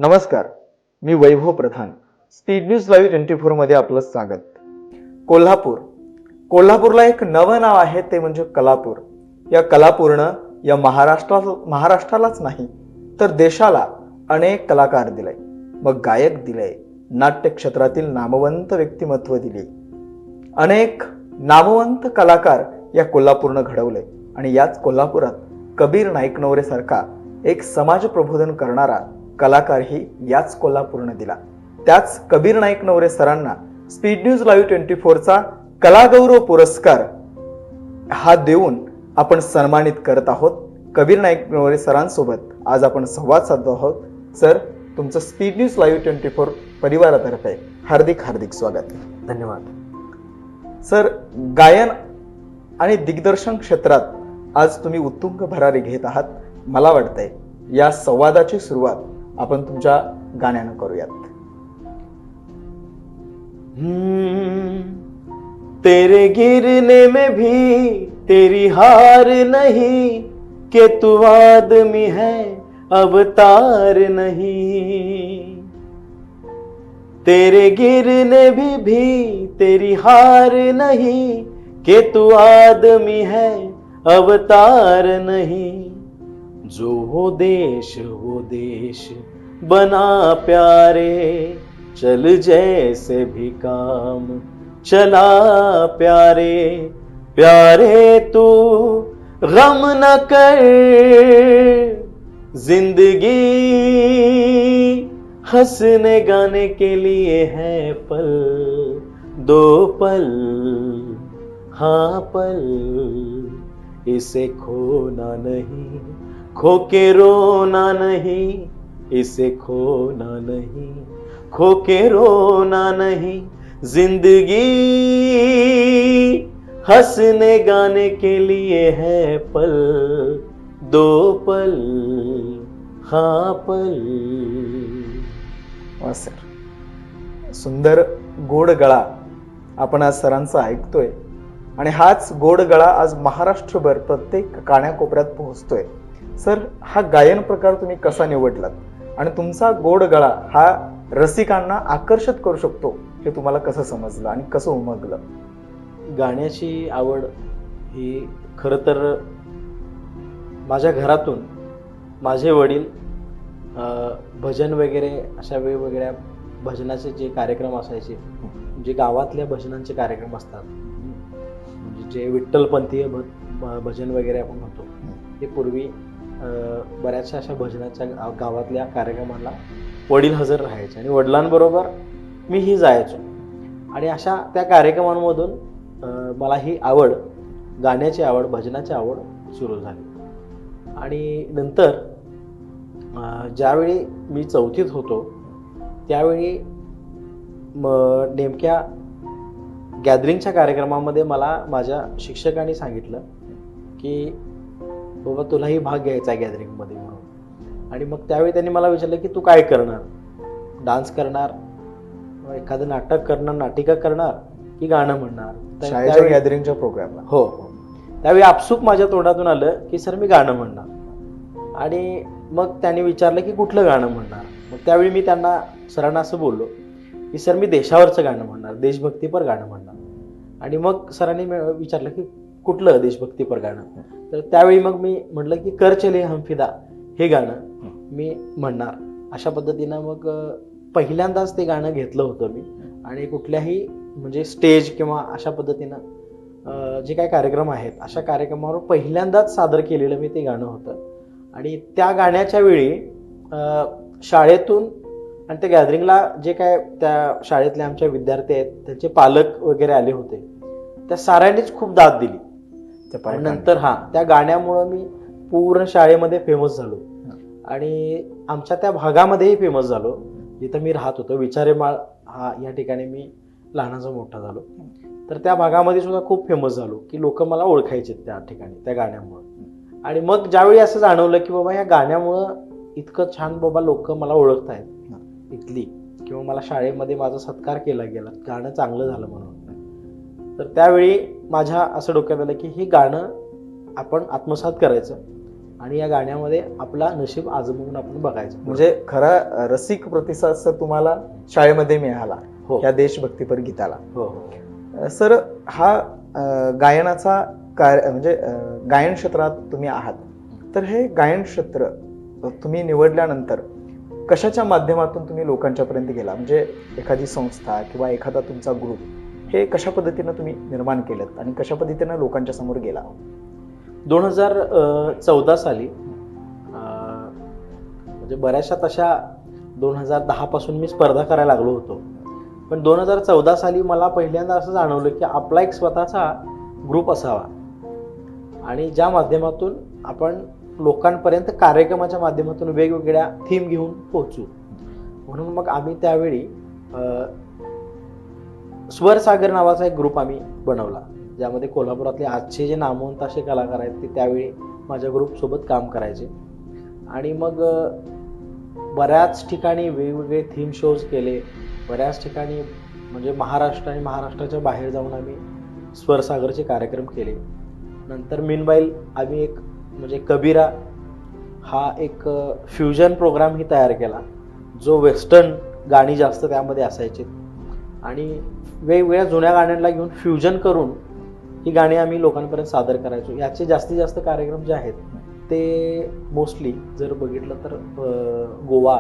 नमस्कार, मी वैभव प्रधान. Speed news live 24 मध्ये आपलं स्वागत. कोल्हापूरला एक नवं नाव आहे, ते म्हणजे कलापूर. या कलापूरनं या महाराष्ट्रालाच नाही तर देशाला अनेक कलाकार दिले, मग गायक दिले, नाट्य क्षेत्रातील नामवंत व्यक्तिमत्व दिली. अनेक नामवंत कलाकार या कोल्हापूरनं घडवले आणि याच कोल्हापुरात कबीर नाईकनवरे सारखा एक समाज प्रबोधन करणारा कलाकारही याच कोल्हापूरनं दिला. त्याच कबीर नाईकनवरे सरांना स्पीड न्यूज लाईव्ह 24चा कलागौरव पुरस्कार हा देऊन आपण सन्मानित करत आहोत. कबीर नाईकनवरे सरांसोबत आज आपण संवाद साधतो आहोत. सर, तुमचं स्पीड न्यूज लाईव्ह 24 परिवारातर्फे हार्दिक हार्दिक स्वागत. धन्यवाद. सर, गायन आणि दिग्दर्शन क्षेत्रात आज तुम्ही उत्तुंग भरारी घेत आहात. मला वाटतंय या संवादाची सुरुवात आपण तुमच्या गाण्यानं करूयात. तेरे गिरने में भी तेरी हार नहीं, कि तू आदमी है अवतार नहीं. तेरे गिरने भी तेरी हार नहीं, कि तू आदमी है अवतार नहीं. जो वो देश बना प्यारे, चल जैसे भी काम चला प्यारे. प्यारे तू गम न कर, जिंदगी हंसने गाने के लिए है पल, दो पल, हाँ पल. इसे खोना नहीं, खो के रोना नहीं. इसे खोना नहीं, खो के रोना नहीं. जिंदगी हंसने गाने के लिए है पल, दो पल, हाँ पल. वा सर, सुंदर गोड गळा आपण आज सरांचा ऐकतोय आणि हाच गोड गळा आज महाराष्ट्रभर प्रत्येक कानाकोपऱ्यात पोहोचतोय. सर, हा गायन प्रकार तुम्ही कसा निवडलात आणि तुमचा गोड गळा हा रसिकांना आकर्षित करू शकतो हे तुम्हाला कसं समजलं आणि कसं उमगलं? गाण्याची आवड ही खरं तर माझ्या घरातून माझे वडील भजन वगैरे अशा वेगवेगळ्या भजनाचे जे कार्यक्रम असायचे, जे गावातल्या भजनांचे कार्यक्रम असतात, म्हणजे जे विठ्ठलपंथीय भजन वगैरे आपण म्हणतो, ते पूर्वी बऱ्याचशा अशा भजनाच्या गावातल्या कार्यक्रमाला वडील हजर राहायचे आणि वडिलांबरोबर मीही जायचो. आणि अशा त्या कार्यक्रमांमधून मला ही आवड, गाण्याची आवड, भजनाची आवड सुरू झाली. आणि नंतर ज्यावेळी मी 4थीत होतो त्यावेळी नेमक्या गॅदरिंगच्या कार्यक्रमामध्ये मला माझ्या शिक्षकांनी सांगितलं की बाबा तुलाही भाग घ्यायचा आहे गॅदरिंगमध्ये म्हणून. आणि मग त्यावेळी त्यांनी मला विचारलं की तू काय करणार, डान्स करणार, एखादं नाटक करणार, नाटिका करणार की गाणं म्हणणार. शाळेच्या गॅदरिंगच्या प्रोग्रामला हो हो त्यावेळी आपसूक माझ्या तोंडातून आलं की सर मी गाणं म्हणणार. आणि मग त्यांनी विचारलं की कुठलं गाणं म्हणणार. मग त्यावेळी मी त्यांना सरांना असं बोललो की सर मी देशावरचं गाणं म्हणणार, देशभक्तीपर गाणं म्हणणार. आणि मग सरांनी विचारलं की कुठलं देशभक्तीपर गाणं. तर त्यावेळी मग मी म्हटलं की कर चले हम फिदा हे गाणं मी म्हणणार. अशा पद्धतीनं मग पहिल्यांदाच ते गाणं घेतलं होतं मी. आणि कुठल्याही म्हणजे स्टेज किंवा अशा पद्धतीनं जे काही कार्यक्रम आहेत अशा कार्यक्रमावर पहिल्यांदाच सादर केलेलं मी ते गाणं होतं. आणि त्या गाण्याच्या वेळी शाळेतून आणि त्या गॅदरिंगला जे काय त्या शाळेतले आमच्या विद्यार्थी आहेत त्यांचे पालक वगैरे आले होते, त्या साऱ्यांनीच खूप दाद दिली. नंतर त्या गाण्यामुळं मी पूर्ण शाळेमध्ये फेमस झालो आणि आमच्या त्या भागामध्येही फेमस झालो जिथं मी राहत होतो. विचारेमाळ या ठिकाणी मी लहानाचा मोठा झालो. तर त्या भागामध्ये सुद्धा खूप फेमस झालो की लोक मला ओळखायचे त्या ठिकाणी त्या गाण्यामुळं. आणि मग ज्यावेळी असं जाणवलं की बाबा या गाण्यामुळं इतकं छान बाबा लोक मला ओळखतायत इथली, किंवा मला शाळेमध्ये माझा सत्कार केला गेला, गाणं चांगलं झालं म्हणून. तर त्यावेळी माझ्या असं डोक्यात आलं की हे गाणं आपण आत्मसात करायचं आणि या गाण्यामध्ये आपला नशीब आजमवून आपण बघायचं. म्हणजे खरा रसिक प्रतिसाद सर तुम्हाला शाळेमध्ये मिळाला हो या देशभक्तीपर गीताला. हो हो. सर हा गायनाचा म्हणजे गायन क्षेत्रात तुम्ही आहात, तर हे गायन क्षेत्र तुम्ही निवडल्यानंतर कशाच्या माध्यमातून तुम्ही लोकांच्या पर्यंत गेला? म्हणजे एखादी संस्था किंवा एखादा तुमचा ग्रुप हे कशा पद्धतीनं तुम्ही निर्माण केलं आणि कशा पद्धतीनं लोकांच्या समोर गेला? 2014 साली म्हणजे बऱ्याचशा तशा 2010 पासून मी स्पर्धा करायला लागलो होतो, पण 2014 साली मला पहिल्यांदा असं जाणवलं की आपला एक स्वतःचा ग्रुप असावा आणि ज्या माध्यमातून आपण लोकांपर्यंत कार्यक्रमाच्या माध्यमातून वेगवेगळ्या थीम घेऊन पोहोचू. म्हणून मग आम्ही त्यावेळी स्वरसागर नावाचा एक ग्रुप आम्ही बनवला, ज्यामध्ये कोल्हापुरातले आजचे जे नामवंत असे कलाकार आहेत ते त्यावेळी माझ्या ग्रुपसोबत काम करायचे. आणि मग बऱ्याच ठिकाणी वेगवेगळे थीम शोज केले, बऱ्याच ठिकाणी म्हणजे महाराष्ट्र आणि महाराष्ट्राच्या बाहेर जाऊन आम्ही स्वरसागरचे कार्यक्रम केले. नंतर मीनवाईल आम्ही एक म्हणजे कबीरा हा एक फ्युजन प्रोग्रामही तयार केला, जो वेस्टर्न गाणी जास्त त्यामध्ये असायची आणि वेगवेगळ्या जुन्या गाण्यांना घेऊन फ्युजन करून ही गाणी आम्ही लोकांपर्यंत सादर करायचो. याचे जास्तीत जास्त कार्यक्रम जे आहेत ते मोस्टली जर बघितलं तर गोवा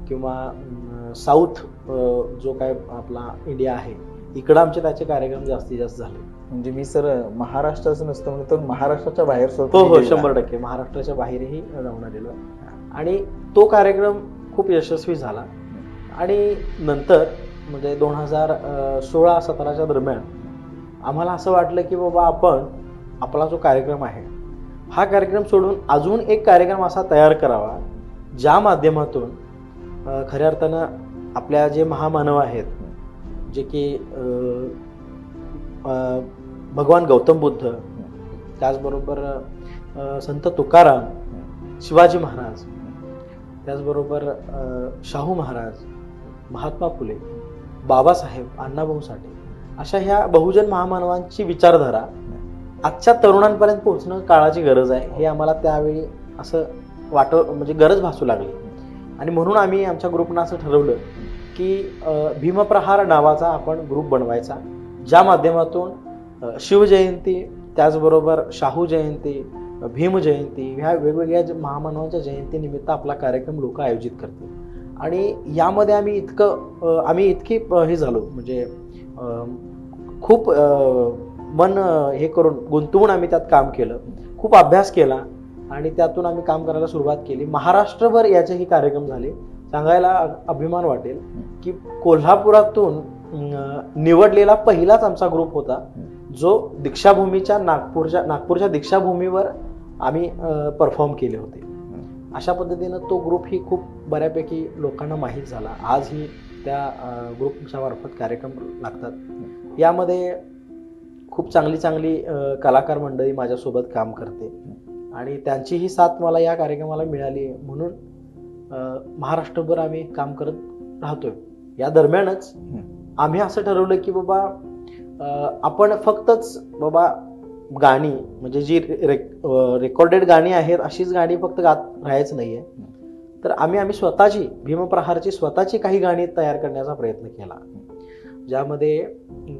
किंवा साऊथ जो काय आपला इंडिया आहे इकडं आमचे त्याचे कार्यक्रम जास्तीत जास्त झाले. म्हणजे मी सर महाराष्ट्राचं नसतं म्हणतो, महाराष्ट्राच्या बाहेर हो हो 100% महाराष्ट्राच्या बाहेरही जाऊन आलेलो आणि तो कार्यक्रम खूप यशस्वी झाला. आणि नंतर म्हणजे 2016-17च्या दरम्यान आम्हाला असं वाटलं की बाबा आपण आपला जो कार्यक्रम आहे हा कार्यक्रम सोडून अजून एक कार्यक्रम असा तयार करावा ज्या माध्यमातून खऱ्या अर्थानं आपल्या जे महामानव आहेत, जे की भगवान गौतम बुद्ध, त्याचबरोबर संत तुकाराम, शिवाजी महाराज, त्याचबरोबर शाहू महाराज, महात्मा फुले, बाबासाहेब, अण्णाभाऊ साठे, अशा ह्या बहुजन महामानवांची विचारधारा आजच्या तरुणांपर्यंत पोहोचणं काळाची गरज आहे हे आम्हाला त्यावेळी असं म्हणजे गरज भासू लागली. आणि म्हणून आम्ही आमच्या ग्रुपनं असं ठरवलं की भीमप्रहार नावाचा आपण ग्रुप बनवायचा, ज्या माध्यमातून शिवजयंती, त्याचबरोबर शाहू जयंती, भीम जयंती ह्या वेगवेगळ्या महामानवांच्या जयंतीनिमित्त आपला कार्यक्रम लोक आयोजित करतील. आणि यामध्ये आम्ही इतकी हे झालो म्हणजे खूप मन हे करून गुंतवून आम्ही त्यात काम केलं, खूप अभ्यास केला आणि त्यातून आम्ही काम करायला सुरुवात केली. महाराष्ट्रभर याचेही कार्यक्रम झाले. सांगायला अभिमान वाटेल की कोल्हापुरातून निवडलेला पहिलाच आमचा ग्रुप होता जो दीक्षाभूमीच्या नागपूरच्या दीक्षाभूमीवर आम्ही परफॉर्म केले होते. अशा पद्धतीनं तो ग्रुप ही खूप बऱ्यापैकी लोकांना माहीत झाला. आजही त्या ग्रुपच्या मार्फत कार्यक्रम लागतात. यामध्ये खूप चांगली कलाकार मंडळी माझ्यासोबत काम करते आणि त्यांचीही साथ मला या कार्यक्रमाला मिळाली, म्हणून महाराष्ट्रभर आम्ही काम करत राहतोय. या दरम्यानच आम्ही असं ठरवलं की बाबा आपण फक्तच बाबा गाणी म्हणजे जी रेकॉर्डेड गाणी आहेत अशीच गाणी फक्त गात राहायचं नाहीये, तर आम्ही स्वतःची भीमप्रहारची स्वतःची काही गाणी तयार करण्याचा प्रयत्न केला, ज्यामध्ये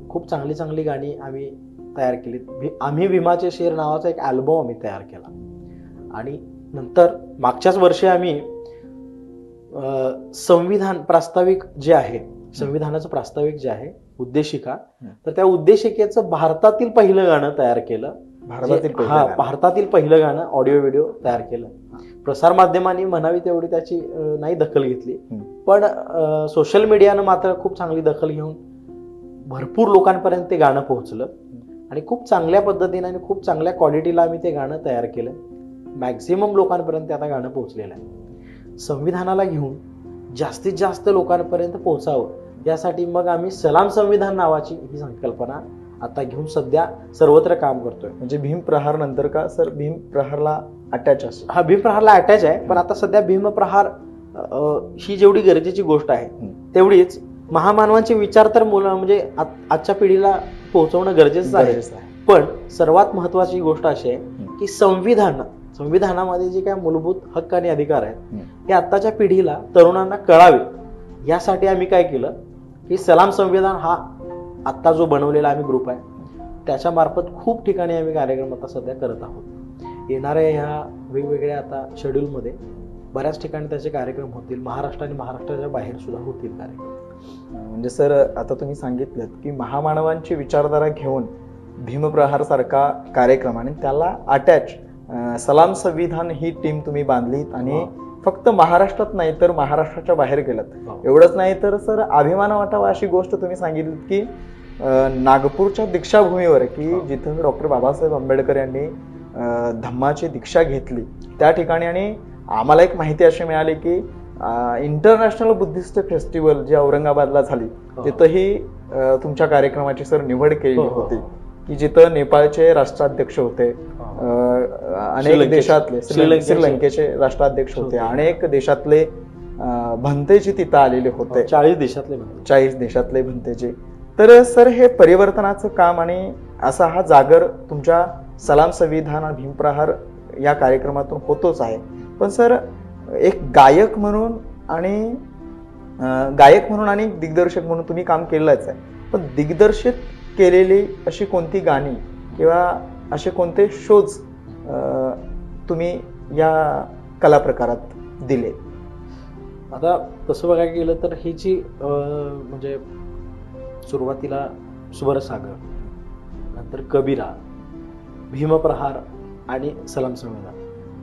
खूप चांगली गाणी आम्ही तयार केली. आम्ही भीमाचे शेर नावाचा एक अल्बम आम्ही तयार केला. आणि नंतर मागच्याच वर्षी आम्ही संविधानाचं प्रास्ताविक जे आहे उद्देशिका, तर त्या उद्देशिकेचं भारतातील पहिलं गाणं तयार केलं. भारतातील पहिलं गाणं ऑडिओ व्हिडिओ तयार केलं. प्रसार माध्यमांनी म्हणावी तेवढी त्याची नाही दखल घेतली, पण सोशल मीडियानं मात्र खूप चांगली दखल घेऊन भरपूर लोकांपर्यंत ते गाणं पोहोचलं आणि खूप चांगल्या पद्धतीने आणि खूप चांगल्या क्वालिटीला आम्ही ते गाणं तयार केलं. मॅक्झिमम लोकांपर्यंत ते आता गाणं पोहोचलेलं आहे. संविधानाला घेऊन जास्तीत जास्त लोकांपर्यंत पोहोचावं यासाठी मग आम्ही सलाम संविधान नावाची ही संकल्पना आता घेऊन सध्या सर्वत्र काम करतोय. म्हणजे भीमप्रहार नंतर का सर भीमप्रहारला अटॅच असतो? हा भीमप्रहारला अटॅच आहे, पण आता सध्या भीमप्रहार ही जेवढी गरजेची गोष्ट आहे तेवढीच महामानवांचे विचार तर म्हणजे आजच्या पिढीला पोहोचवणं गरजेचं आहे. पण सर्वात महत्वाची गोष्ट अशी आहे की संविधान संविधानामध्ये जे काय मूलभूत हक्क आणि अधिकार आहेत हे आत्ताच्या पिढीला तरुणांना कळावे यासाठी आम्ही काय केलं की सलाम संविधान हा आत्ता जो बनवलेला आम्ही ग्रुप आहे त्याच्या मार्फत खूप ठिकाणी आम्ही कार्यक्रम आता सध्या करत आहोत. येणाऱ्या ह्या वेगवेगळ्या आता शेड्यूलमध्ये बऱ्याच ठिकाणी त्याचे कार्यक्रम होतील. महाराष्ट्र आणि महाराष्ट्राच्या बाहेर सुद्धा होतील कार्यक्रम. म्हणजे सर आता तुम्ही सांगितलं की महामानवांची विचारधारा घेऊन भीमप्रहार सारखा कार्यक्रम आणि त्याला अटॅच सलाम संविधान ही टीम तुम्ही बांधलीत आणि फक्त महाराष्ट्रात नाही तर महाराष्ट्राच्या बाहेर गेलात. एवढंच नाही तर सर अभिमान वाटावा अशी गोष्ट तुम्ही सांगितली की नागपूरच्या दीक्षाभूमीवर की जिथं डॉक्टर बाबासाहेब आंबेडकर यांनी धम्माची दीक्षा घेतली त्या ठिकाणी आणि आम्हाला एक माहिती अशी मिळाली की इंटरनॅशनल बुद्धिस्ट फेस्टिवल जी औरंगाबादला झाली तिथंही तुमच्या कार्यक्रमाची सर निवड केली होती की जिथं नेपाळचे राष्ट्राध्यक्ष होते, अनेक देशातले श्रीलंकेचे राष्ट्राध्यक्ष होते, अनेक देशातले भंतेजी तिथं आलेले होते, 40 देशातले भंतेजी. तर सर हे परिवर्तनाचं काम आणि असा हा जागर तुमच्या सलाम संविधान आणि भीमप्रहार या कार्यक्रमातून होतोच आहे. पण सर एक गायक म्हणून आणि दिग्दर्शक म्हणून तुम्ही काम केलंच आहे. पण दिग्दर्शित केलेली अशी कोणती गाणी किंवा असे कोणते शोज तुम्ही या कला प्रकारात दिले? आता तसं बघायला गेलं तर ही जी म्हणजे सुरुवातीला सुबरसागर, नंतर कबीरा, भीमप्रहार आणि सलाम संविधान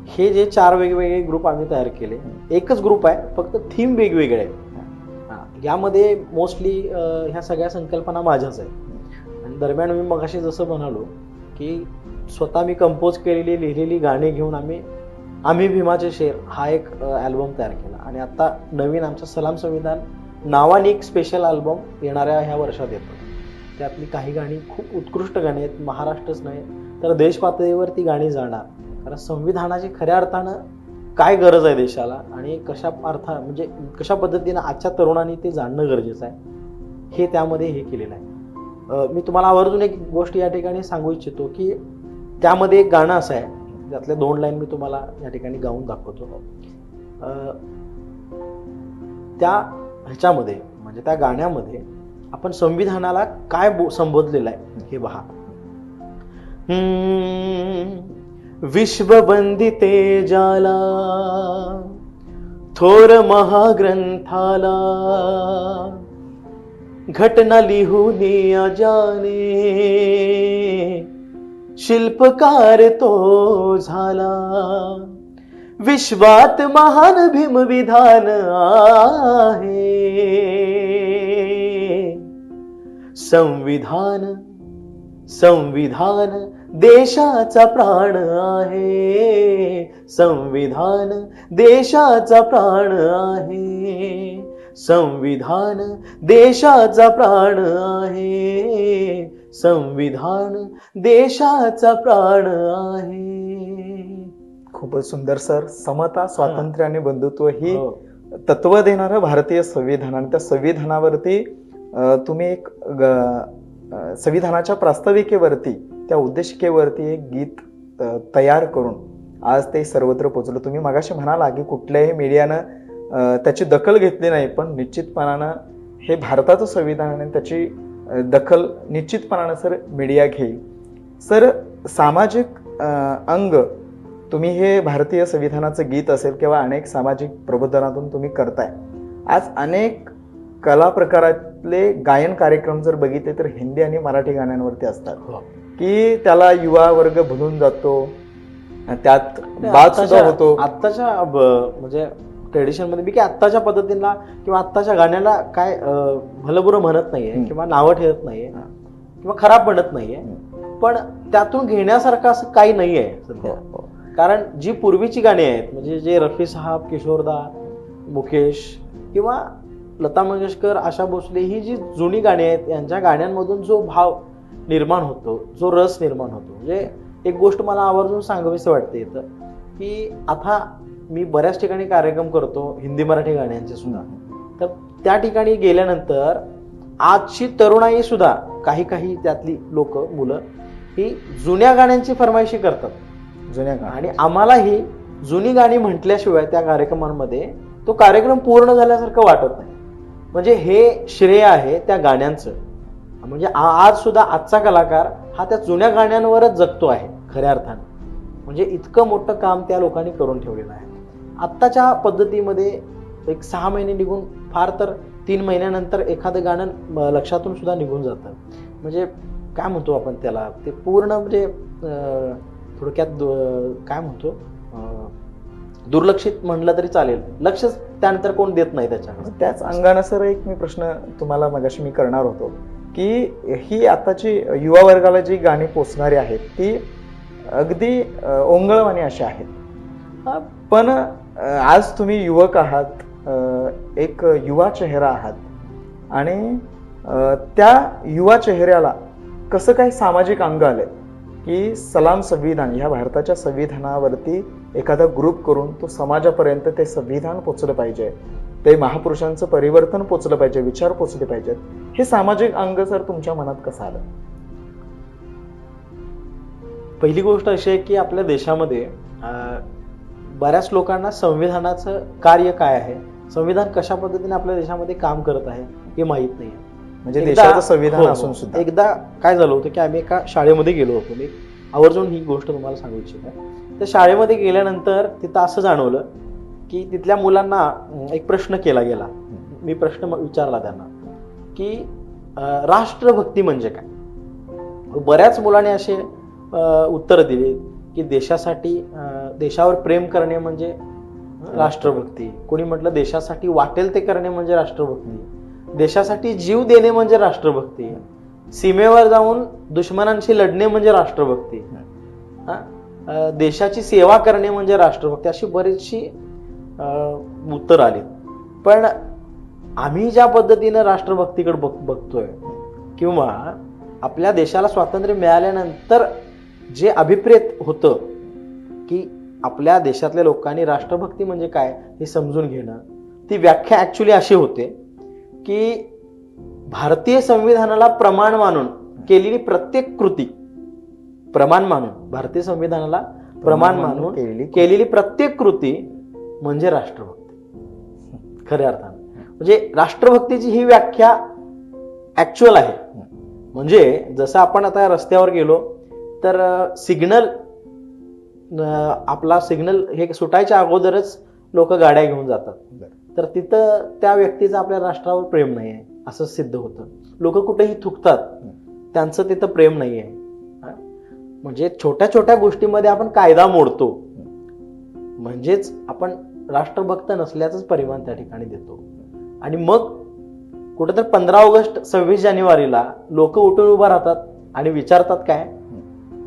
हे जे 4 वेगवेगळे ग्रुप आम्ही तयार केले. एकच ग्रुप आहे फक्त थीम वेगवेगळे आहे. यामध्ये मोस्टली ह्या सगळ्या संकल्पना माझ्याच आहेत. आणि दरम्यान मी मगाशी जसं म्हणालो की स्वतः मी कंपोज केलेली लिहिलेली गाणी घेऊन आम्ही भीमाचे शेर हा एक अल्बम तयार केला. आणि आता नवीन आमचा सलाम संविधान नावाने एक स्पेशल अल्बम येणाऱ्या ह्या वर्षात येतो. त्यातली काही गाणी खूप उत्कृष्ट गाणी आहेत. महाराष्ट्रच नाही तर देश पातळीवर ती गाणी जाणार. कारण संविधानाची खऱ्या अर्थानं काय गरज आहे देशाला आणि कशा पद्धतीनं आजच्या तरुणांनी ते जाणणं गरजेचं आहे हे त्यामध्ये हे केलेलं आहे. मी तुम्हाला आवर्जून एक गोष्ट या ठिकाणी सांगू इच्छितो की त्यामध्ये एक गाणं असं आहे त्यातल्या 2 लाईन मी तुम्हाला या ठिकाणी गाऊन दाखवतो. त्या ह्याच्यामध्ये म्हणजे त्या गाण्यामध्ये आपण संविधानाला काय संबोधलेलं आहे हे पहा. विश्व वंदिते जाला थोर महाग्रंथाला घटना लिहून जाणे शिल्पकार तो झाला. विश्वात महान भीमविधान आहे. संविधान देशाचा प्राण आहे. संविधान देशाचा प्राण आहे. संविधान देशाचा प्राण आहे. संविधान देशाचा प्राण आहे. खूपच सुंदर सर. समता, स्वातंत्र्य आणि बंधुत्व ही तत्व देणारं भारतीय संविधान आणि त्या संविधानावरती तुम्ही एक संविधानाच्या प्रास्ताविकेवरती त्या उद्देशिकेवरती एक गीत तयार करून आज ते सर्वत्र पोहोचलं. तुम्ही मगाशी म्हणाला की कुठल्याही मीडियानं त्याची दखल घेतली नाही, पण निश्चितपणानं हे भारताचं संविधान आणि त्याची दखल निश्चितपणानं सर मीडिया घेईल. सर सामाजिक अंग तुम्ही हे भारतीय संविधानाचं गीत असेल किंवा अनेक सामाजिक प्रबोधनातून तुम्ही करताय. आज अनेक कला प्रकारातले गायन कार्यक्रम जर बघितले तर हिंदी आणि मराठी गाण्यांवरती असतात की त्याला युवा वर्ग भुलून जातो, त्यात बाद सुद्धा होतो. आत्ताच्या म्हणजे ट्रेडिशन मध्ये मी की आत्ताच्या पद्धतीला किंवा आत्ताच्या गाण्याला काय भलबुरं म्हणत नाहीये किंवा नावं ठेवत नाहीये किंवा खराब म्हणत नाहीये, पण त्यातून घेण्यासारखं असं काही नाहीये सध्या. कारण जी पूर्वीची गाणी आहेत म्हणजे जे रफी साहब, किशोरदा, मुकेश किंवा लता मंगेशकर, आशा भोसले ही जी जुनी गाणी आहेत यांच्या गाण्यांमधून जो भाव निर्माण होतो, जो रस निर्माण होतो. म्हणजे एक गोष्ट मला आवर्जून सांगावीशी वाटते इथं की आता मी बऱ्याच ठिकाणी कार्यक्रम करतो हिंदी मराठी गाण्यांचे सुद्धा. तर त्या ठिकाणी गेल्यानंतर आजची तरुणाई सुद्धा काही त्यातली लोक मुलं ही जुन्या गाण्यांची फरमाईशी करतात जुन्या गाणी. आणि आम्हालाही जुनी गाणी म्हटल्याशिवाय त्या कार्यक्रमांमध्ये तो कार्यक्रम पूर्ण झाल्यासारखं वाटत नाही. म्हणजे हे श्रेय आहे त्या गाण्यांचं. म्हणजे आज सुद्धा आजचा कलाकार हा त्या जुन्या गाण्यांवरच जगतो आहे खऱ्या अर्थाने. म्हणजे इतकं मोठं काम त्या लोकांनी करून ठेवलेलं आहे. आत्ताच्या पद्धतीमध्ये एक 6 महिने निघून फार तर 3 महिन्यानंतर एखादं गाणं लक्षातून सुद्धा निघून जातं. म्हणजे काय म्हणतो आपण त्याला, ते पूर्ण म्हणजे थोडक्यात काय म्हणतो, दुर्लक्षित म्हणलं तरी चालेल. लक्षच त्यानंतर कोण देत नाही त्याच्याकडे. त्याच अंगानं सर एक मी प्रश्न तुम्हाला मगाशी मी करणार होतो की ही आताची युवा वर्गाला जी गाणी पोचणारी आहेत ती अगदी ओंगळवाणी अशी आहेत. पण आज तुम्ही युवक आहात, एक युवा चेहरा आहात आणि त्या युवा चेहऱ्याला कसं काय सामाजिक अंग आलंय की सलाम संविधान ह्या भारताच्या संविधानावरती एखादा ग्रुप करून तो समाजापर्यंत ते संविधान पोचलं पाहिजे, ते महापुरुषांचं परिवर्तन पोचलं पाहिजे, विचार पोचले पाहिजेत, हे सामाजिक अंग सर तुमच्या मनात कसं आलं? पहिली गोष्ट अशी आहे की आपल्या देशामध्ये बऱ्याच लोकांना संविधानाचं कार्य काय आहे, संविधान कशा पद्धतीने आपल्या देशामध्ये काम करत आहे हे माहीत नाही. म्हणजे देशाचं संविधान असून सुद्धा एकदा काय झालं होतं की आम्ही एका शाळेमध्ये गेलो होतो. मी आवर्जून ही गोष्ट तुम्हाला सांगू इच्छितो. त्या शाळेमध्ये गेल्यानंतर तिथं असं जाणवलं की तिथल्या मुलांना एक प्रश्न केला गेला. मी प्रश्न विचारला त्यांना की राष्ट्रभक्ती म्हणजे काय. बऱ्याच मुलांनी असे उत्तर दिले की देशासाठी देशावर प्रेम करणे म्हणजे राष्ट्रभक्ती. कोणी म्हटलं देशासाठी वाटेल ते करणे म्हणजे राष्ट्रभक्ती, देशासाठी जीव देणे म्हणजे राष्ट्रभक्ती, सीमेवर जाऊन दुश्मनांशी लढणे म्हणजे राष्ट्रभक्ती, देशाची सेवा करणे म्हणजे राष्ट्रभक्ती, अशी बरीचशी उत्तर आली. पण आम्ही ज्या पद्धतीनं राष्ट्रभक्तीकडे बघतोय किंवा आपल्या देशाला स्वातंत्र्य मिळाल्यानंतर जे अभिप्रेत होतं की आपल्या देशातल्या लोकांनी राष्ट्रभक्ती म्हणजे काय हे समजून घेणं, ती व्याख्या ऍक्च्युली अशी होते की भारतीय संविधानाला प्रमाण मानून केलेली प्रत्येक कृती, प्रमाण मानून भारतीय संविधानाला प्रमाण मानून केलेली प्रत्येक कृती म्हणजे राष्ट्रभक्ती खऱ्या अर्थाने. म्हणजे राष्ट्रभक्तीची ही व्याख्या ऍक्च्युअल आहे. म्हणजे जसं आपण आता रस्त्यावर गेलो तर सिग्नल, आपला सिग्नल हे सुटायच्या अगोदरच लोक गाड्या घेऊन जातात, तर तिथं त्या व्यक्तीचं आपल्या राष्ट्रावर प्रेम नाही आहे असं सिद्ध होतं. लोक कुठेही थुकतात, त्यांचं तिथं प्रेम नाही आहे. म्हणजे छोट्या छोट्या गोष्टीमध्ये आपण कायदा मोडतो, म्हणजेच आपण राष्ट्रभक्त नसल्याचंच परिमाण त्या ठिकाणी देतो. आणि मग कुठेतरी 15 ऑगस्ट 26 जानेवारीला लोक उठून उभा राहतात आणि विचारतात काय,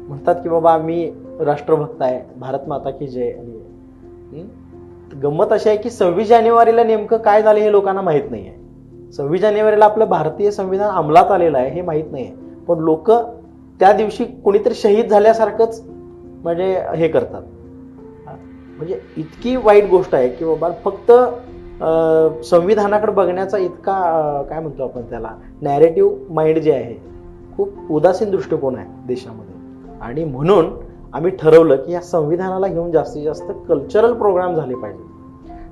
म्हणतात की बाबा मी राष्ट्रभक्त आहे, भारत माता की जय. गंमत अशी आहे की 26 जानेवारीला नेमकं काय झालं हे लोकांना माहित नाही आहे. 26 जानेवारीला आपलं भारतीय संविधान अंमलात आलेलं आहे हे माहित नाही आहे, पण लोक त्या दिवशी कोणीतरी शहीद झाल्यासारखंच म्हणजे हे करतात. म्हणजे इतकी वाईट गोष्ट आहे की बाबा फक्त संविधानाकडे बघण्याचा इतका काय म्हणतो आपण त्याला नॅरेटिव्ह माइंड जे आहे खूप उदासीन दृष्टिकोन आहे देशामध्ये. आणि म्हणून आम्ही ठरवलं की या संविधानाला घेऊन जास्तीत जास्त कल्चरल प्रोग्राम झाले पाहिजे.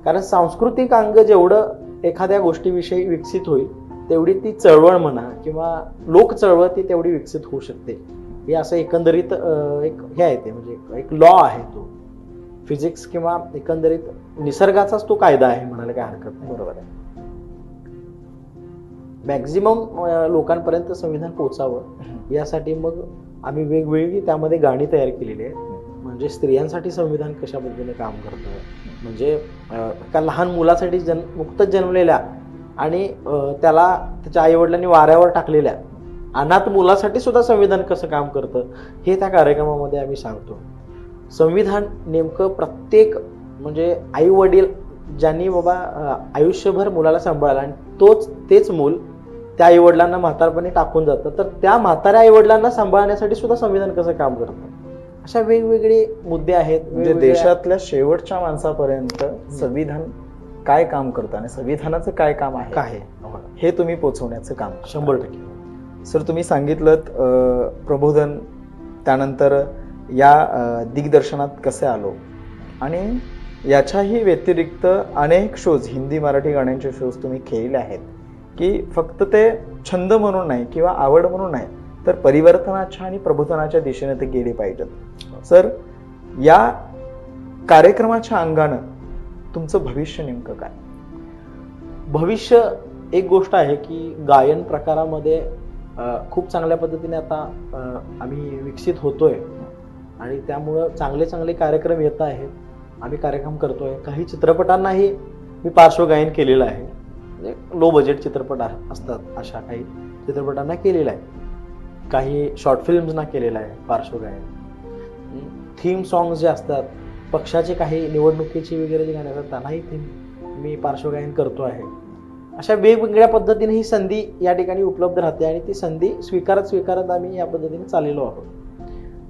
कारण सांस्कृतिक अंग जेवढं एखाद्या गोष्टीविषयी विकसित होईल तेवढी ती चळवळ म्हणा किंवा लोक चळवळ ती तेवढी विकसित होऊ शकते. हे असं एकंदरीत एक हे आहे, ते म्हणजे एक लॉ आहे, तो फिजिक्स किंवा एकंदरीत निसर्गाचाच तो कायदा आहे म्हणायला काय हरकत नाही. बरोबर आहे. मॅक्झिमम लोकांपर्यंत संविधान पोहोचावं यासाठी मग आम्ही वेगवेगळी त्यामध्ये गाणी तयार केलेली आहेत. म्हणजे स्त्रियांसाठी संविधान कशा पद्धतीने काम करतं, म्हणजे एका लहान मुलासाठी नुकतंच जन्मलेल्या आणि त्याला त्याच्या आईवडिलांनी वाऱ्यावर टाकलेल्या अनाथ मुलासाठी सुद्धा संविधान कसं काम करतं हे त्या कार्यक्रमामध्ये आम्ही सांगतो. संविधान नेमकं प्रत्येक म्हणजे आई वडील ज्यांनी बाबा आयुष्यभर मुलाला सांभाळलं आणि तेच मूल त्या आई वडिलांना म्हातारपणी टाकून जातं, तर त्या म्हाताऱ्या आई वडिलांना सांभाळण्यासाठी सुद्धा संविधान कसं काम करतं, अशा वेगवेगळे मुद्दे आहेत. म्हणजे देशातल्या शेवटच्या माणसापर्यंत संविधान काय काम करतं आणि संविधानाचं काय काम आहे काय हे तुम्ही पोचवण्याचं काम 100%. सर तुम्ही सांगितलं प्रबोधन, त्यानंतर या दिग्दर्शनात कसे आलो आणि याच्याही व्यतिरिक्त अनेक शोज, हिंदी मराठी गाण्यांचे शोज तुम्ही खेळले आहेत की फक्त ते छंद म्हणून नाही किंवा आवड म्हणून नाही, तर परिवर्तनाच्या आणि प्रबोधनाच्या दिशेने ते गेले पाहिजेत. सर, या कार्यक्रमाच्या अंगानं तुमचं भविष्य नेमकं काय? भविष्य एक गोष्ट आहे की गायन प्रकारामध्ये खूप चांगल्या पद्धतीने आता आम्ही विकसित होतोय आणि त्यामुळं चांगले चांगले कार्यक्रम येत आहेत. आम्ही कार्यक्रम करतोय. काही चित्रपटांनाही मी पार्श्वगायन केलेलं आहे. म्हणजे लो बजेट चित्रपट असतात अशा काही चित्रपटांना केलेलं आहे. काही शॉर्ट फिल्म्सना केलेलं आहे पार्श्वगायन. थीम सॉंग्स जे असतात, पक्षाचे काही निवडणुकीची वगैरे जे गाणे असतात त्यांनाही थीम मी पार्श्वगायन करतो आहे. अशा वेगवेगळ्या पद्धतीने ही संधी या ठिकाणी उपलब्ध राहते आणि ती संधी स्वीकारत आम्ही या पद्धतीने चाललेलो आहोत.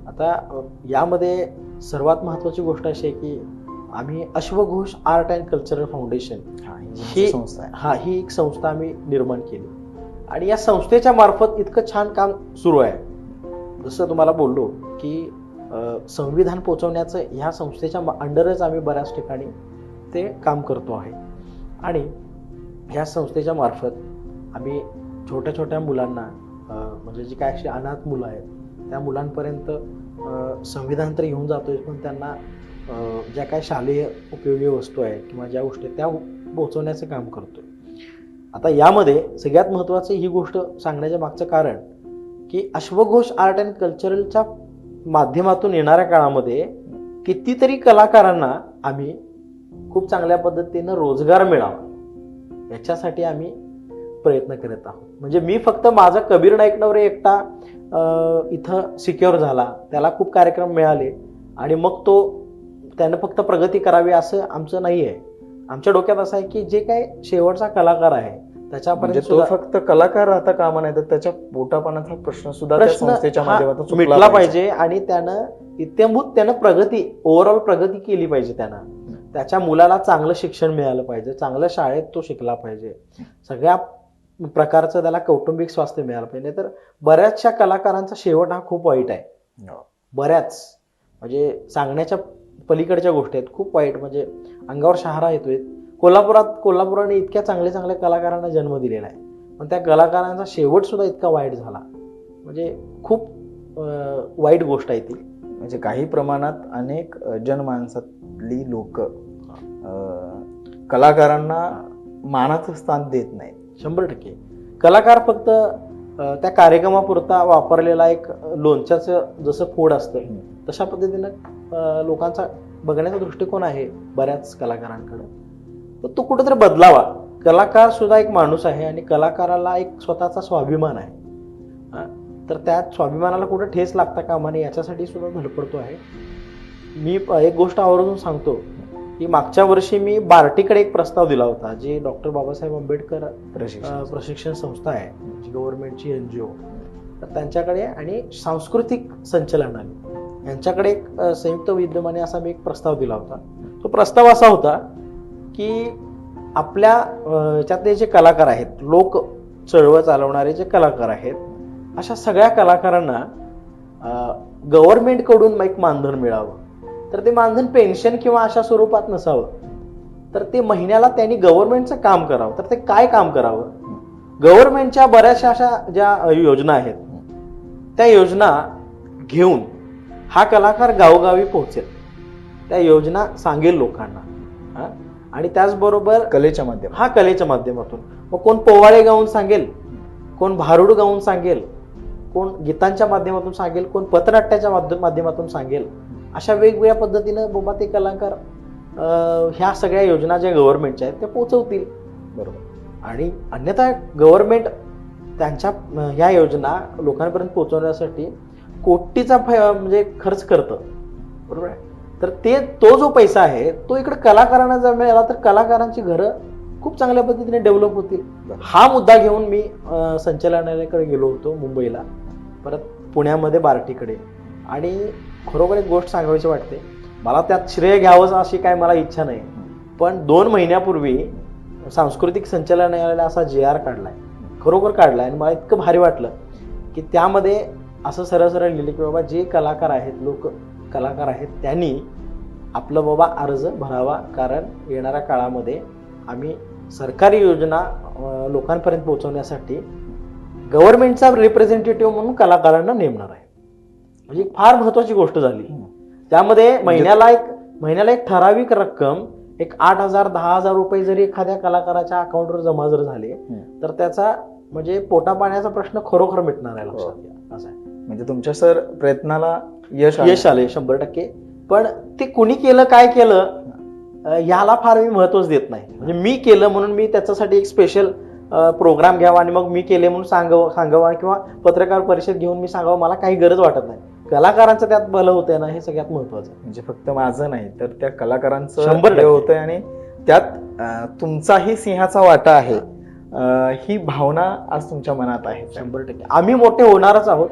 आता यामध्ये सर्वात महत्त्वाची गोष्ट अशी आहे की आम्ही अश्वघोष आर्ट अँड कल्चरल फाउंडेशन ही संस्था आहे. ही एक संस्था आम्ही निर्माण केली आणि या संस्थेच्या मार्फत इतकं छान काम सुरू आहे. जसं तुम्हाला बोललो की संविधान पोचवण्याचं ह्या संस्थेच्या अंडरच आम्ही बऱ्याच ठिकाणी ते काम करतो आहे आणि ह्या संस्थेच्या मार्फत आम्ही छोट्या छोट्या मुलांना म्हणजे जी काय अशी अनाथ मुलं आहेत त्या मुलांपर्यंत संविधान तर घेऊन जातोय, पण त्यांना ज्या काय शालेय उपयोगी वस्तू आहेत किंवा ज्या गोष्टी त्या पोचवण्याचं काम करतोय. आता यामध्ये सगळ्यात महत्त्वाचं ही गोष्ट सांगण्याच्या मागचं कारण की अश्वघोष आर्ट अँड कल्चरलच्या माध्यमातून येणाऱ्या काळामध्ये कितीतरी कलाकारांना आम्ही खूप चांगल्या पद्धतीनं रोजगार मिळावा याच्यासाठी आम्ही प्रयत्न करत आहोत. म्हणजे मी फक्त माझा कबीर नाईकनवरे एकटा इथं सिक्युअर झाला, त्याला खूप कार्यक्रम मिळाले आणि मग तो त्यानं फक्त प्रगती करावी असं आमचं नाही आहे. आमच्या डोक्यात असं आहे की जे काही शेवटचा कलाकार आहे त्याच्यापर्यंत तो फक्त कलाकार राहता कामा नाही, तर त्याच्या पोटापाण्याचा प्रश्न सुद्धा त्या संस्थेच्या माध्यमातून सुटला मिटला पाहिजे आणि त्यानं इत्यंभूत त्यानं प्रगती, ओव्हरऑल प्रगती केली पाहिजे. त्यानं त्याच्या मुलाला चांगलं शिक्षण मिळालं पाहिजे, चांगल्या शाळेत तो शिकला पाहिजे, सगळ्या प्रकारचं त्याला कौटुंबिक स्वास्थ्य मिळालं पाहिजे. तर बऱ्याचशा कलाकारांचा शेवट हा खूप वाईट आहे. बऱ्याच म्हणजे सांगण्याच्या पलीकडच्या गोष्टी आहेत, खूप वाईट. म्हणजे अंगावर शहारा येतोय. कोल्हापुराने इतक्या चांगल्या चांगल्या कलाकारांना जन्म दिलेला आहे, पण त्या कलाकारांचा शेवट सुद्धा इतका वाईट झाला. म्हणजे खूप वाईट गोष्ट आहे ती. म्हणजे काही प्रमाणात अनेक जनमानसातली लोक कलाकारांना मानाचं स्थान देत नाहीत. 100% कलाकार फक्त त्या कार्यक्रमापुरता वापरलेला एक लोणच्याचं जसं फोड असतं तशा पद्धतीनं लोकांचा बघण्याचा दृष्टिकोन आहे बऱ्याच कलाकारांकडे. तर तो कुठेतरी बदलावा. कलाकार सुद्धा एक माणूस आहे आणि कलाकाराला एक स्वतःचा स्वाभिमान आहे. तर त्या स्वाभिमानाला कुठं ठेस लागता कामा नये याच्यासाठी सुद्धा धडपडतो आहे. मी एक गोष्ट आवर्जून सांगतो की मागच्या वर्षी मी बार्टीकडे एक प्रस्ताव दिला होता, जी डॉक्टर बाबासाहेब आंबेडकर प्रशिक्षण संस्था आहे, जी गव्हर्नमेंटची NGO. तर त्यांच्याकडे आणि सांस्कृतिक संचलनालय यांच्याकडे एक संयुक्त विद्यमाने असा मी एक प्रस्ताव दिला होता. तो प्रस्ताव असा होता की आपल्या याच्यातले जे कलाकार आहेत, लोक चळवळ चालवणारे जे कलाकार आहेत, अशा सगळ्या कलाकारांना गव्हर्नमेंटकडून एक मानधन मिळावं. तर ते मानधन पेन्शन किंवा अशा स्वरूपात नसावं, तर ते महिन्याला त्यांनी गव्हर्नमेंटचं काम करावं. तर ते काय काम करावं? गव्हर्नमेंटच्या बऱ्याचशा अशा ज्या योजना आहेत त्या योजना घेऊन हा कलाकार गावोगावी पोहोचेल, त्या योजना सांगेल लोकांना आणि त्याचबरोबर कलेच्या माध्यमातून मग कोण पोवाडे गाऊन सांगेल, कोण भारुड गाऊन सांगेल, कोण गीतांच्या माध्यमातून सांगेल, कोण पथनाट्याच्या माध्यमातून सांगेल. अशा वेगवेगळ्या पद्धतीनं बाबा ते कलाकार ह्या सगळ्या योजना ज्या गव्हर्नमेंटच्या आहेत त्या पोहोचवतील. बरोबर. आणि अन्यथा गव्हर्नमेंट त्यांच्या ह्या योजना लोकांपर्यंत पोहोचवण्यासाठी कोटीचा म्हणजे खर्च करतं. बरोबर आहे. तर तो जो पैसा आहे तो इकडे कलाकारांना जर मिळाला तर कलाकारांची घरं खूप चांगल्या पद्धतीने डेव्हलप होतील. हा मुद्दा घेऊन मी संचालनालयाकडे गेलो होतो मुंबईला, परत पुण्यामध्ये बार्टीकडे. आणि खरोखर एक गोष्ट सांगावीशी वाटते, मला त्यात श्रेय घ्यावं अशी काय मला इच्छा नाही, पण 2 महिन्यापूर्वी सांस्कृतिक संचालनालयाला असा JR काढलाय, खरोखर काढलाय. आणि मला इतकं भारी वाटलं की त्यामध्ये असं सरळ लिहिलं की बाबा जे कलाकार आहेत, लोक कलाकार आहेत त्यांनी आपलं बाबा अर्ज भरावा, कारण येणाऱ्या काळामध्ये आम्ही सरकारी योजना लोकांपर्यंत पोहोचवण्यासाठी गव्हर्नमेंटचा रिप्रेझेंटेटिव्ह म्हणून कलाकारांना नेमणार आहे. म्हणजे फार महत्वाची गोष्ट झाली. त्यामध्ये महिन्याला एक ठराविक रक्कम, एक 8,000 10,000 रुपये जरी एखाद्या कलाकाराच्या अकाउंटवर जमा जर झाले तर त्याचा म्हणजे पोटा पाण्याचा प्रश्न खरोखर मिटणार आहे. लक्षात घ्या. असं आहे. म्हणजे तुमच्या सर प्रयत्नाला यश आले 100%. पण ते कुणी केलं, काय केलं याला फार मी महत्वच देत नाही. म्हणजे मी केलं म्हणून मी त्याच्यासाठी एक स्पेशल प्रोग्राम घ्यावा आणि मग मी केले म्हणून सांगावं किंवा पत्रकार परिषद घेऊन मी सांगावं, मला काही गरज वाटत नाही. कलाकारांचं त्यात भलं होतंय ना, हे सगळ्यात महत्वाचं. म्हणजे फक्त माझं नाही तर त्या कलाकारांचं 100% होतंय आणि त्यात तुमचाही सिंहाचा वाटा आहे. ही भावना आज तुमच्या मनात आहे. 100% आम्ही मोठे होणारच आहोत.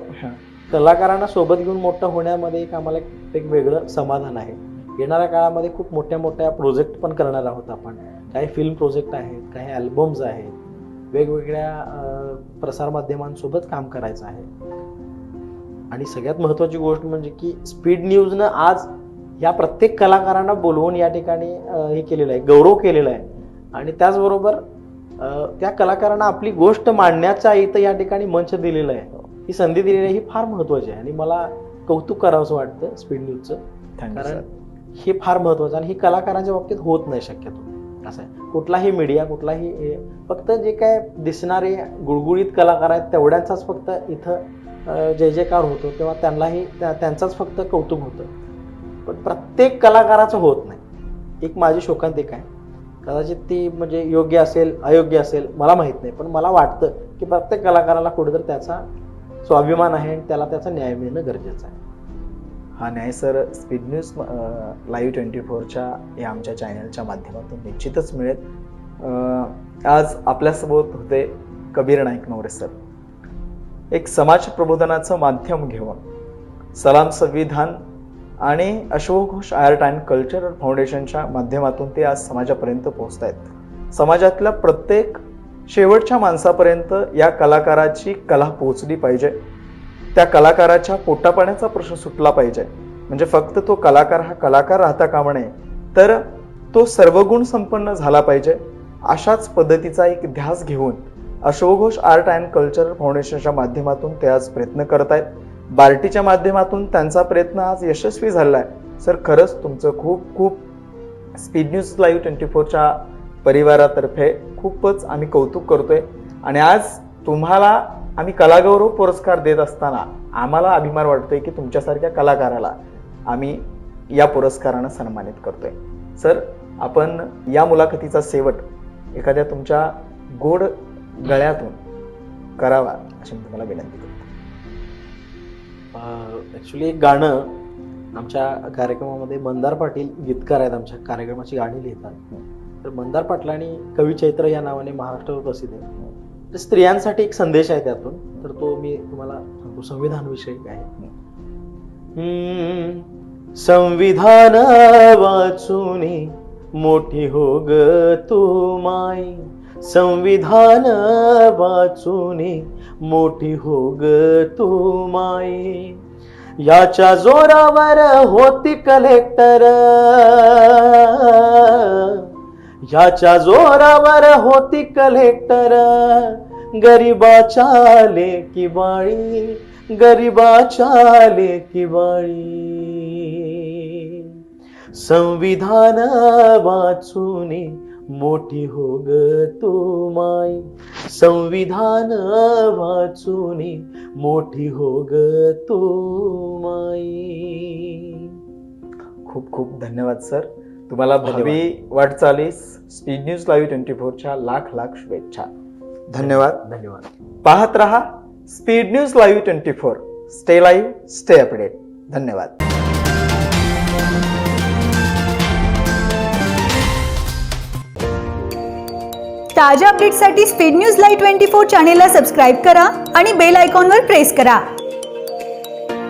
कलाकारांना सोबत घेऊन मोठं होण्यामध्ये एक आम्हाला एक वेगळं समाधान आहे. येणाऱ्या काळामध्ये खूप मोठ्या मोठ्या प्रोजेक्ट पण करणार आहोत आपण. काही फिल्म प्रोजेक्ट आहेत, काही अल्बम्स आहेत, वेगवेगळ्या प्रसारमाध्यमांसोबत काम करायचं आहे. आणि सगळ्यात महत्वाची गोष्ट म्हणजे की स्पीड न्यूजनं आज या प्रत्येक कलाकारांना बोलवून या ठिकाणी हे केलेलं आहे, गौरव केलेला आहे. आणि त्याचबरोबर त्या कलाकारांना आपली गोष्ट मांडण्याचा इथं या ठिकाणी मंच दिलेला आहे, ही संधी दिलेली आहे. ही फार महत्वाची आहे आणि मला कौतुक करावंसं वाटतं स्पीड न्यूजचं. कारण हे फार महत्वाचं आणि हे कलाकारांच्या बाबतीत होत नाही शक्यतो. असं आहे. कुठलाही मीडिया, कुठलाही फक्त जे काय दिसणारे गुळगुळीत कलाकार आहेत तेवढ्यांचाच फक्त इथं जय जयकार होतो, तेव्हा त्यांनाही त्यांचाच फक्त कौतुक होतं. पण प्रत्येक कलाकाराचं होत नाही. एक माझी शोकांतिका आहे, कदाचित ती म्हणजे योग्य असेल अयोग्य असेल मला माहीत नाही, पण मला वाटतं की प्रत्येक कलाकाराला कुठेतरी त्याचा स्वाभिमान आहे आणि त्याला त्याचा न्याय मिळणं गरजेचं आहे. हा न्याय सर स्पीड न्यूज लाईव्ह 24च्या या आमच्या चॅनलच्या माध्यमातून निश्चितच मिळेल. आज आपल्यासोबत होते कबीर नाईक नवरे सर. एक समाज प्रबोधनाचं माध्यम घेऊन सलाम संविधान आणि अश्वघोष आर्ट अँड कल्चरल फाउंडेशनच्या माध्यमातून ते आज समाजापर्यंत पोहोचत आहेत. समाजातल्या प्रत्येक शेवटच्या माणसापर्यंत या कलाकाराची कला पोहोचली पाहिजे. त्या कलाकाराच्या पोटापाण्याचा प्रश्न सुटला पाहिजे. म्हणजे फक्त तो कलाकार हा कलाकार राहता कामा नये, तर तो सर्वगुण संपन्न झाला पाहिजे. अशाच पद्धतीचा एक ध्यास घेऊन अश्वघोष आर्ट अँड कल्चरल फाउंडेशनच्या माध्यमातून ते आज प्रयत्न करत आहेत. बार्टीच्या माध्यमातून त्यांचा प्रयत्न आज यशस्वी झाला आहे. सर खरंच तुमचं खूप खूप स्पीड न्यूज लाईव्ह 24च्या परिवारातर्फे खूपच आम्ही कौतुक करतोय. आणि आज तुम्हाला आम्ही कलागौरव पुरस्कार देत असताना आम्हाला अभिमान वाटतोय की तुमच्यासारख्या कलाकाराला आम्ही या पुरस्कारानं सन्मानित करतोय. सर आपण या मुलाखतीचा शेवट एखाद्या तुमच्या गोड गळ्यातून करावा अशी मी तुम्हाला विनंती करतो. ॲक्च्युली एक गाणं आमच्या कार्यक्रमामध्ये मंदार पाटील गीतकार आहेत, आमच्या कार्यक्रमाची गाणी लिहितात. तर मंदार पाटलांनी कवी चैत्र या नावाने महाराष्ट्रावर प्रसिद्ध आहे. तर स्त्रियांसाठी एक संदेश आहे त्यातून, तर तो मी तुम्हाला सांगतो. संविधान विषयक आहे. संविधान वाचून मोठी हो ग तू माई, संविधान वाचून मोठी हो ग तू माई. याच्या जोरावर होती कलेक्टर, याच्या जोरावर होती कलेक्टर, गरिबाच्या लेकी बाळी, गरिबाच्या लेकी बाळी. संविधान वाचून मोठी हो ग तू माई, संविधान वाचून मोठी हो ग तू माई. खूप खूप धन्यवाद सर. तुम्हाला भावी वाटचालीस स्पीड न्यूज लाईव्ह 24च्या लाख लाख शुभेच्छा. धन्यवाद. धन्यवाद. पाहत रहा speed news live 24. Stay live, stay update. धन्यवाद. ताज्या अपडेट्ससाठी स्पीड न्यूज लाईव्ह 24 चॅनेलला सबस्क्राईब करा आणि बेल आयकॉनवर प्रेस करा.